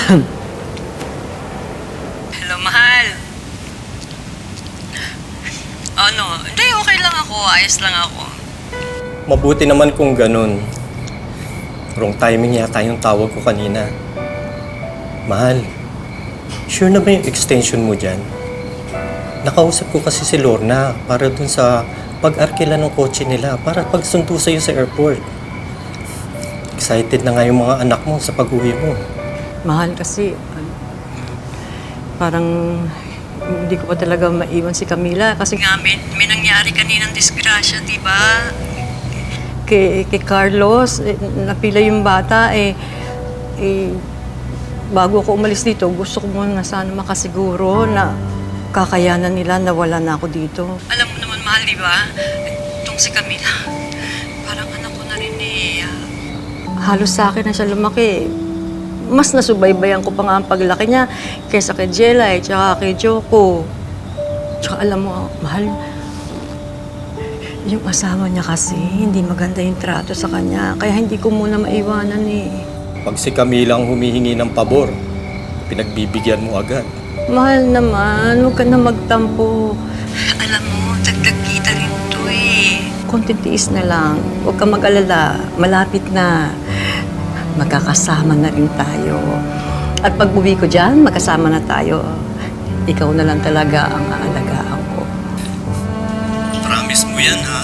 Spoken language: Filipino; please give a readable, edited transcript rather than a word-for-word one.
Hello, mahal. Ano? Hindi, okay lang ako. Ayos lang ako. Mabuti naman kung ganun. Wrong timing yata yung tawag ko kanina. Mahal, sure na ba yung extension mo dyan? Nakausap ko kasi si Lorna para dun sa pag-arkila ng kotse nila para pagsundo sa'yo sa airport. Excited na nga yung mga anak mo sa pag-uwi mo. Mahal kasi, parang hindi ko pa talaga maiwan si Camila kasi nga may nangyari kaninang disgrasya, di ba? Kay Carlos, napila yung bata, bago ako umalis dito, gusto ko muna sana makasiguro na kakayanan nila na wala na ako dito. Alam mo naman, mahal, di ba? Itong si Camila, parang anak ko na rin halos sa akin na siya lumaki. Mas nasubaybayan ko pa nga ang paglaki niya kaysa kay Jelay, tsaka kay Joko. Tsaka alam mo, mahal, yung asawa niya kasi, hindi maganda yung trato sa kanya. Kaya hindi ko muna maiwanan Pag si Camila ang humihingi ng pabor, pinagbibigyan mo agad. Mahal naman, huwag ka na magtampo. Alam mo, dagdag kita rin to Konting tiis na lang. Huwag ka mag-alala. Malapit na. Magkakasama na rin tayo. At pag uwi ko dyan, magkasama na tayo. Ikaw na lang talaga ang aalagaan ko. Promise mo yan, ha?